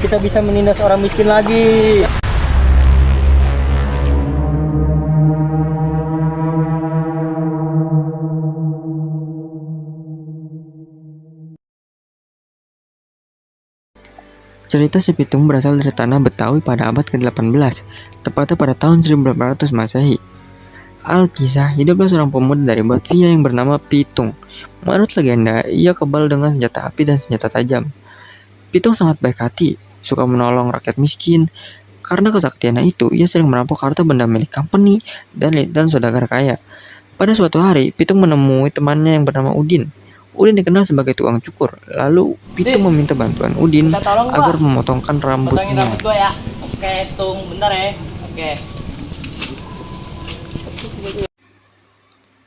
kita bisa menindas orang miskin lagi. Cerita si Pitung berasal dari tanah Betawi pada abad ke-18, tepatnya pada tahun 1800 Masehi. Alkisah hiduplah seorang pemuda dari Batavia yang bernama Pitung. Menurut legenda, ia kebal dengan senjata api dan senjata tajam. Pitung sangat baik hati, suka menolong rakyat miskin. Karena kesaktiannya itu, ia sering merampok harta benda milik company dan saudagar kaya. Pada suatu hari, Pitung menemui temannya yang bernama Udin. Udin dikenal sebagai tukang cukur. Lalu Pitung meminta bantuan Udin agar memotongkan Potongin rambutnya. rambut gua ya. Oke, Tung, bentar ya. Oke.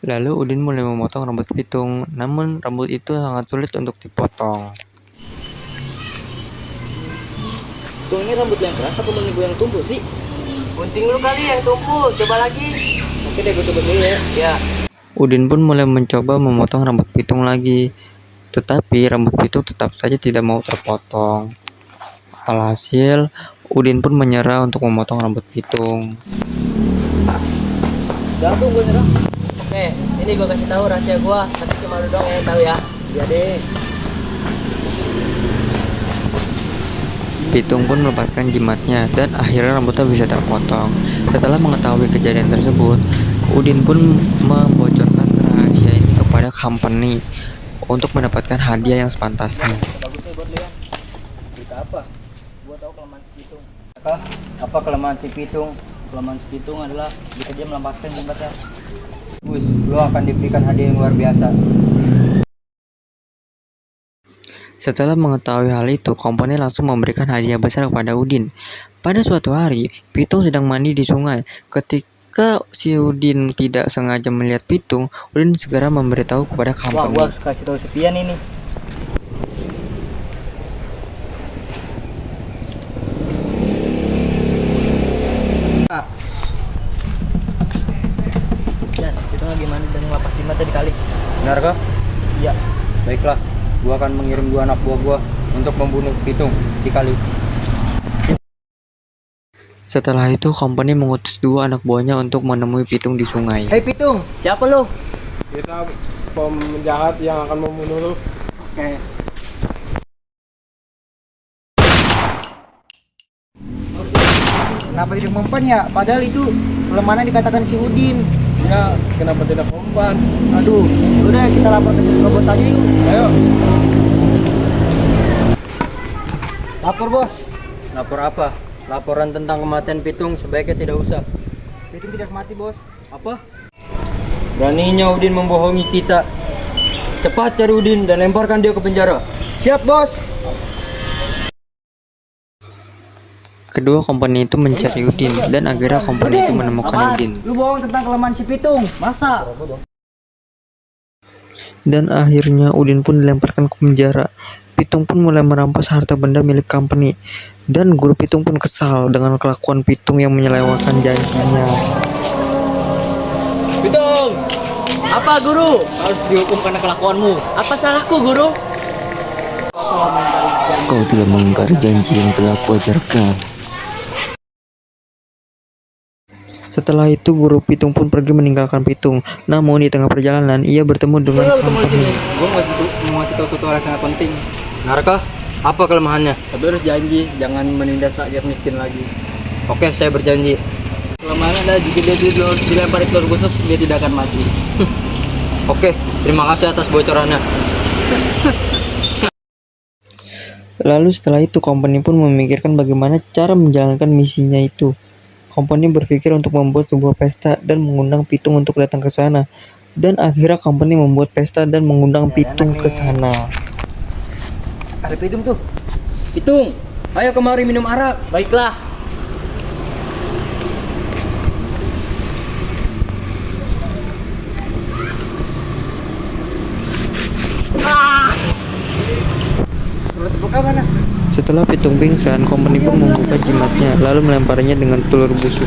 Lalu Udin mulai memotong rambut Pitung, namun rambut itu sangat sulit untuk dipotong. Tung, ini rambut yang keras apa menunggu yang tumpul sih? Gunting lu kali yang tumpul. Coba lagi. Oke deh, gue coba dulu ya. Ya. Udin pun mulai mencoba memotong rambut Pitung lagi, tetapi rambut Pitung tetap saja tidak mau terpotong. Alhasil, Udin pun menyerah untuk memotong rambut Pitung. Udah tuh, gue nyerah. Oke, ini gua kasih tahu rahasia gua. Tapi cuma lu doang yang tahu ya. Iya deh. Pitung pun melepaskan jimatnya dan akhirnya rambutnya bisa terpotong. Setelah mengetahui kejadian tersebut, Udin pun membocorkan rahasia ini kepada company untuk mendapatkan hadiah yang sepantasnya. Bagusnya buat lu ya. Berita apa? Gua tahu kelemahan si Pitung. Apa kelemahan si Pitung? Kelemahan si Pitung adalah jika dia melepaskan jimatnya. Wis, lu akan diberikan hadiah yang luar biasa. Setelah mengetahui hal itu, company langsung memberikan hadiah besar kepada Udin. Pada suatu hari, Pitung sedang mandi di sungai. Ketika si Udin tidak sengaja melihat Pitung, Udin segera memberitahu kepada Wah, company. gua harus kasih tahu Sepian ini. Dan itu lagi mandi dan ngelapas jimat tadi kali. Benar kah? Iya. Baiklah, gua akan mengirim 2 anak buah gua untuk membunuh Pitung di kali. Setelah itu, company mengutus 2 anak buahnya untuk menemui Pitung di sungai. Hei Pitung. Siapa lu? Kita penjahat yang akan membunuh lu. Oke. Kenapa tidak mempan ya? Padahal itu kelemahan dikatakan si Udin. Ya, kenapa tidak mempan? Aduh, udah kita lapor ke si bos aja yuk. Ayo. Lapor bos. Lapor apa? Laporan tentang kematian Pitung sebaiknya tidak usah. Pitung tidak mati bos. Apa? Beraninya Udin membohongi kita. Cepat cari Udin dan lemparkan dia ke penjara. Siap bos. Kedua company itu mencari Udin dan akhirnya company itu menemukan Udin. Lu bohong tentang kelemahan si Pitung. Masa? Dan akhirnya Udin pun dilemparkan ke penjara. Pitung pun mulai merampas harta benda milik company. Dan guru Pitung pun kesal dengan kelakuan Pitung yang menyelewengkan janjinya. Pitung! Apa guru? Harus dihukum karena kelakuanmu. Apa salahku guru? Kau telah mengingkari janji yang telah aku ajarkan. Setelah itu guru Pitung pun pergi meninggalkan Pitung. Namun di tengah perjalanan ia bertemu dengan company. Gua mau ngasih tahu tutorial yang sangat penting. Benar kah? Apa kelemahannya? Tapi harus janji jangan menindas rakyat miskin lagi. Oke, saya berjanji. Kelemahannya adalah jika dia dilempar di telur busuk dia tidak akan mati. Oke, terima kasih atas bocorannya. Lalu setelah itu company pun memikirkan bagaimana cara menjalankan misinya itu. Company berpikir untuk membuat sebuah pesta dan mengundang Pitung untuk datang ke sana. Dan akhirnya company membuat pesta dan mengundang Pitung ke sana. Ada Pitung tuh. Pitung, ayo kemari minum arak. Baiklah. Telur terbuka mana? Setelah Pitung pingsan, company pun membuka jimatnya lalu melemparnya dengan telur busuk.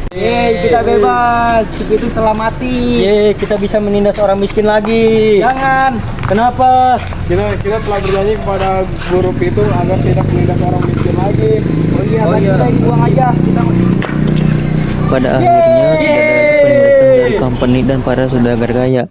Yeay, kita bebas. Si Pitung telah mati. Yeay, kita bisa menindas orang miskin lagi. Jangan. Kenapa? Kita telah berjanji kepada Guru Pitung agar tidak menindas orang miskin lagi. Oh iya, Oh tadi iya. kita dibuang aja. Kita Pada akhirnya tidak ada penindasan dari company dan para saudagar kaya.